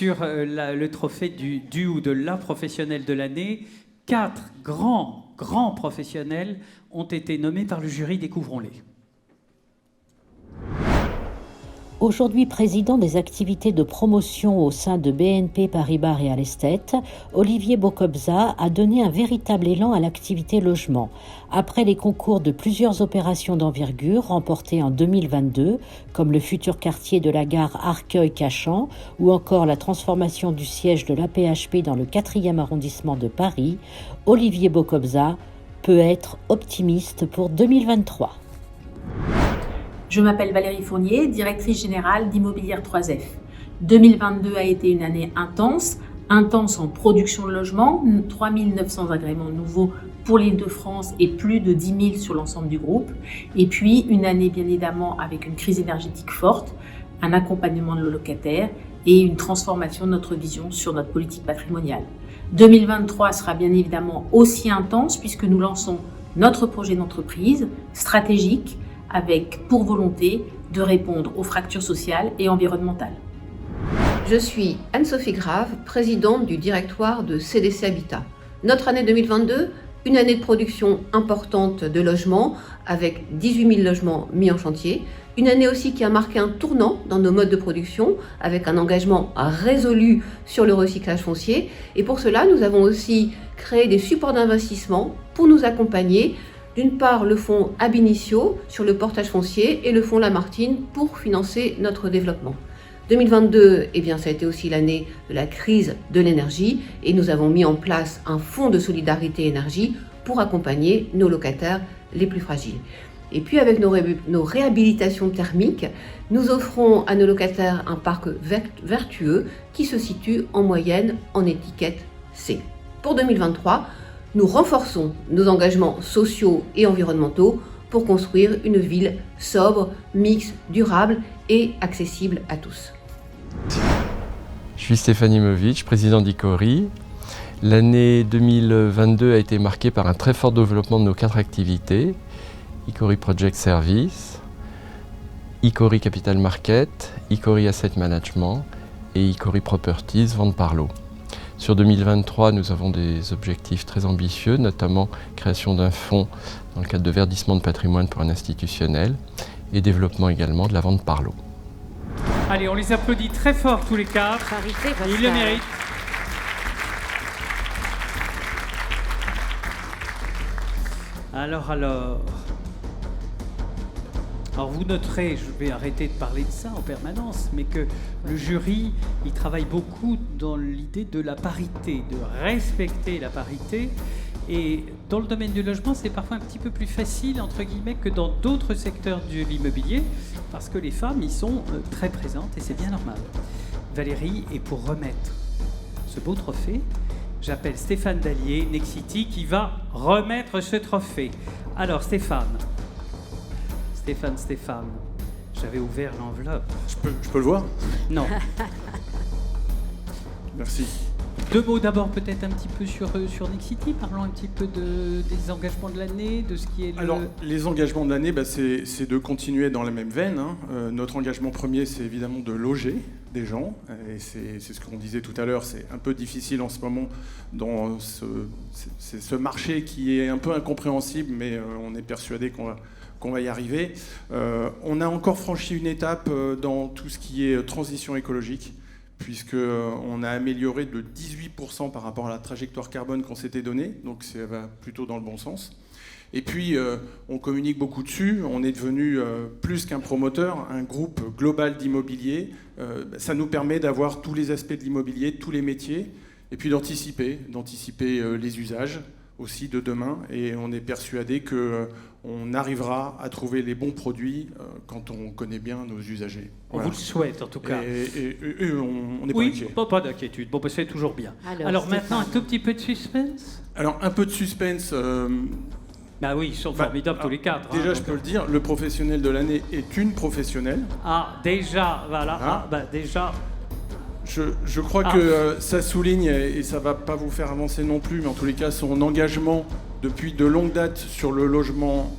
sur le trophée du ou de la professionnelle de l'année. 4 grands professionnels ont été nommés par le jury. Découvrons-les. Aujourd'hui président des activités de promotion au sein de BNP Paribas Real Estate, Olivier Bokobza a donné un véritable élan à l'activité logement. Après les concours de plusieurs opérations d'envergure remportées en 2022, comme le futur quartier de la gare Arcueil-Cachan ou encore la transformation du siège de l'AP-HP dans le 4e arrondissement de Paris, Olivier Bokobza peut être optimiste pour 2023. Je m'appelle Valérie Fournier, directrice générale d'Immobilière 3F. 2022 a été une année intense en production de logements, 3 900 agréments nouveaux pour l'Île-de-France et plus de 10 000 sur l'ensemble du groupe. Et puis une année bien évidemment avec une crise énergétique forte, un accompagnement de nos locataires et une transformation de notre vision sur notre politique patrimoniale. 2023 sera bien évidemment aussi intense puisque nous lançons notre projet d'entreprise stratégique avec pour volonté de répondre aux fractures sociales et environnementales. Je suis Anne-Sophie Grave, présidente du directoire de CDC Habitat. Notre année 2022, une année de production importante de logements, avec 18 000 logements mis en chantier. Une année aussi qui a marqué un tournant dans nos modes de production, avec un engagement résolu sur le recyclage foncier. Et pour cela, nous avons aussi créé des supports d'investissement pour nous accompagner. D'une part, le fonds Ab Initio sur le portage foncier et le fonds Lamartine pour financer notre développement. 2022, ça a été aussi l'année de la crise de l'énergie et nous avons mis en place un fonds de solidarité énergie pour accompagner nos locataires les plus fragiles. Et puis avec nos réhabilitations thermiques, nous offrons à nos locataires un parc vertueux qui se situe en moyenne en étiquette C. Pour 2023, nous renforçons nos engagements sociaux et environnementaux pour construire une ville sobre, mixte, durable et accessible à tous. Je suis Stéphane Imovic, président d'Icori. L'année 2022 a été marquée par un très fort développement de nos 4 activités. Icori Project Service, Icori Capital Market, Icori Asset Management et Icori Properties Vente par lot. Sur 2023, nous avons des objectifs très ambitieux, notamment création d'un fonds dans le cadre de verdissement de patrimoine pour un institutionnel et développement également de la vente par lot. Allez, on les applaudit très fort tous les 4. Ils le méritent. Alors, vous noterez, je vais arrêter de parler de ça en permanence, mais que le jury, il travaille beaucoup dans l'idée de la parité, de respecter la parité. Et dans le domaine du logement, c'est parfois un petit peu plus facile, entre guillemets, que dans d'autres secteurs de l'immobilier, parce que les femmes y sont très présentes, et c'est bien normal. Valérie, et pour remettre ce beau trophée, j'appelle Stéphane Dallier, Nexity, qui va remettre ce trophée. Alors Stéphane, j'avais ouvert l'enveloppe. Je peux le voir ? Non. Merci. 2 mots d'abord peut-être un petit peu sur Nexity, parlons un petit peu des engagements de l'année, de ce qui est Alors, les engagements de l'année, c'est de continuer dans la même veine. Notre engagement premier, c'est évidemment de loger des gens. Et c'est ce qu'on disait tout à l'heure, c'est un peu difficile en ce moment dans ce marché qui est un peu incompréhensible, mais on est persuadé qu'on va y arriver. On a encore franchi une étape dans tout ce qui est transition écologique, puisqu'on a amélioré de 18% par rapport à la trajectoire carbone qu'on s'était donnée, donc ça va plutôt dans le bon sens. Et puis, on communique beaucoup dessus, on est devenu plus qu'un promoteur, un groupe global d'immobilier. Ça nous permet d'avoir tous les aspects de l'immobilier, tous les métiers, et puis d'anticiper les usages aussi de demain, et on est persuadé qu'on arrivera à trouver les bons produits quand on connaît bien nos usagers. Voilà. On vous le souhaite en tout cas. Et on n'est pas inquiet. Oui, pas d'inquiétude. Bon, c'est toujours bien. Alors maintenant, un tout petit peu de suspense. Alors un peu de suspense. Bah oui, ils sont formidables tous les 4. Déjà, je peux le dire, le professionnel de l'année est une professionnelle. Ah, déjà, voilà. Déjà. Je crois que ça souligne, et ça ne va pas vous faire avancer non plus, mais en tous les cas, son engagement depuis de longues dates sur le logement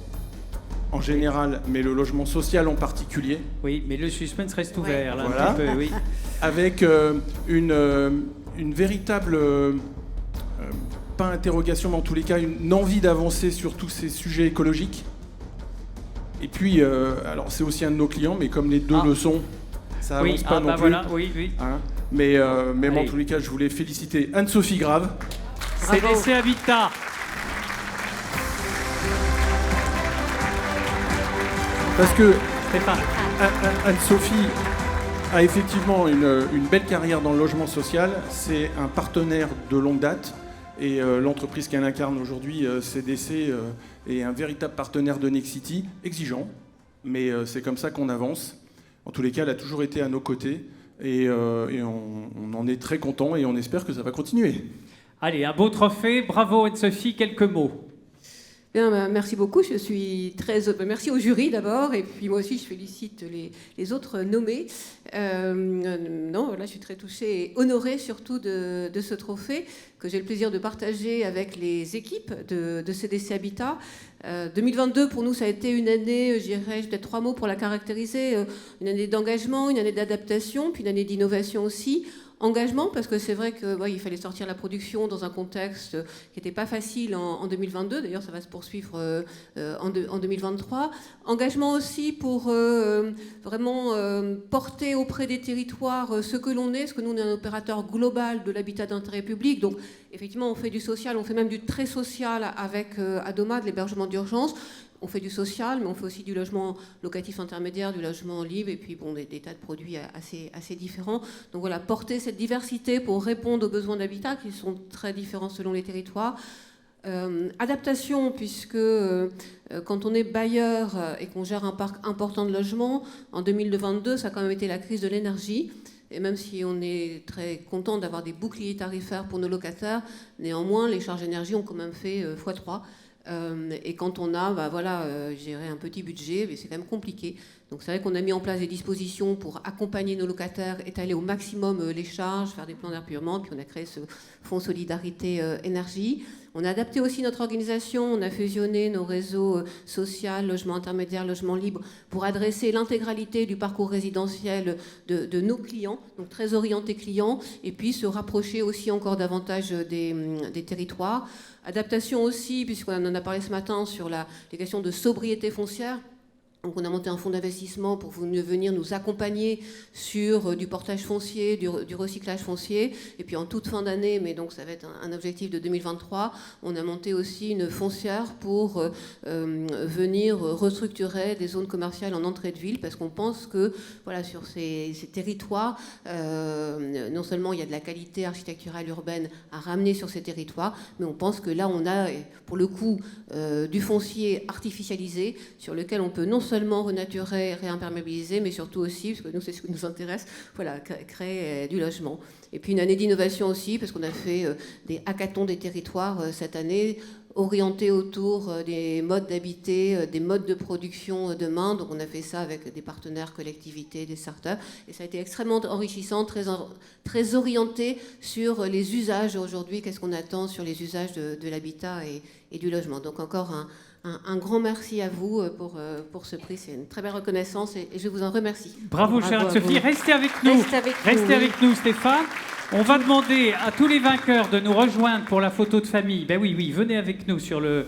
en général, mais le logement social en particulier. Oui, mais le suspense reste ouvert, là, voilà. un petit peu, oui. avec une véritable, pas interrogation, mais en tous les cas, une envie d'avancer sur tous ces sujets écologiques. Et puis, alors c'est aussi un de nos clients, mais comme les deux le sont, ça avance pas non plus. Voilà, oui. Hein, mais en tous les cas, je voulais féliciter Anne-Sophie Grave. CDC Habitat. Parce que Anne-Sophie a effectivement une belle carrière dans le logement social. C'est un partenaire de longue date. Et l'entreprise qu'elle incarne aujourd'hui, CDC, est un véritable partenaire de Nexity, exigeant. Mais c'est comme ça qu'on avance. En tous les cas, elle a toujours été à nos côtés. Et on en est très content et on espère que ça va continuer. Allez, un beau trophée. Bravo Anne-Sophie, quelques mots. Bien, merci beaucoup. Je suis merci au jury d'abord, et puis moi aussi je félicite les autres nommés. Je suis très touchée et honorée surtout de ce trophée que j'ai le plaisir de partager avec les équipes de CDC Habitat. 2022 pour nous ça a été une année, je dirais peut-être 3 mots pour la caractériser, une année d'engagement, une année d'adaptation, puis une année d'innovation aussi. Engagement, parce que c'est vrai qu'il fallait sortir la production dans un contexte qui n'était pas facile en 2022. D'ailleurs, ça va se poursuivre en 2023. Engagement aussi pour vraiment porter auprès des territoires ce que l'on est, parce que nous, on est un opérateur global de l'habitat d'intérêt public. Donc, effectivement, on fait du social, on fait même du très social avec Adoma, de l'hébergement d'urgence. On fait du social, mais on fait aussi du logement locatif intermédiaire, du logement libre, et puis des tas de produits assez différents. Donc voilà, porter cette diversité pour répondre aux besoins d'habitat qui sont très différents selon les territoires. Adaptation, puisque quand on est bailleur et qu'on gère un parc important de logements, en 2022, ça a quand même été la crise de l'énergie. Et même si on est très content d'avoir des boucliers tarifaires pour nos locataires, néanmoins, les charges d'énergie ont quand même fait x3. Et quand on a gérer un petit budget, c'est quand même compliqué. Donc c'est vrai qu'on a mis en place des dispositions pour accompagner nos locataires, étaler au maximum les charges, faire des plans d'apurement, puis on a créé ce fonds solidarité énergie. On a adapté aussi notre organisation, on a fusionné nos réseaux social, logement intermédiaire, logement libre, pour adresser l'intégralité du parcours résidentiel de nos clients, donc très orientés clients, et puis se rapprocher aussi encore davantage des territoires. Adaptation aussi, puisqu'on en a parlé ce matin sur les questions de sobriété foncière. Donc on a monté un fonds d'investissement pour venir nous accompagner sur du portage foncier, du recyclage foncier. Et puis en toute fin d'année, mais donc ça va être un objectif de 2023, on a monté aussi une foncière pour venir restructurer des zones commerciales en entrée de ville, parce qu'on pense que sur ces territoires, non seulement il y a de la qualité architecturale urbaine à ramener sur ces territoires, mais on pense que là on a pour le coup du foncier artificialisé sur lequel on peut non seulement renaturer, réimperméabiliser, mais surtout aussi, parce que nous c'est ce qui nous intéresse, créer du logement. Et puis une année d'innovation aussi, parce qu'on a fait des hackathons des territoires cette année, orientés autour des modes d'habiter, des modes de production demain. Donc on a fait ça avec des partenaires, collectivités, des startups, et ça a été extrêmement enrichissant, très orienté sur les usages aujourd'hui, qu'est-ce qu'on attend sur les usages de l'habitat et du logement. Donc encore un grand merci à vous pour ce prix. C'est une très belle reconnaissance et je vous en remercie. Bravo chère Anne-Sophie. Restez avec nous. Restez avec nous, Stéphane. On va demander à tous les vainqueurs de nous rejoindre pour la photo de famille. Ben oui, venez avec nous sur le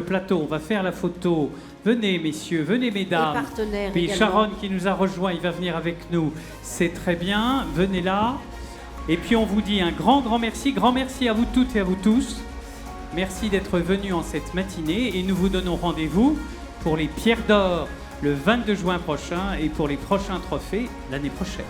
plateau. On va faire la photo. Venez, messieurs, venez, mesdames. Les partenaires Puis également. Sharon qui nous a rejoint, il va venir avec nous. C'est très bien. Venez là. Et puis on vous dit un grand merci. Grand merci à vous toutes et à vous tous. Merci d'être venus en cette matinée et nous vous donnons rendez-vous pour les Pierres d'Or le 22 juin prochain et pour les prochains trophées l'année prochaine.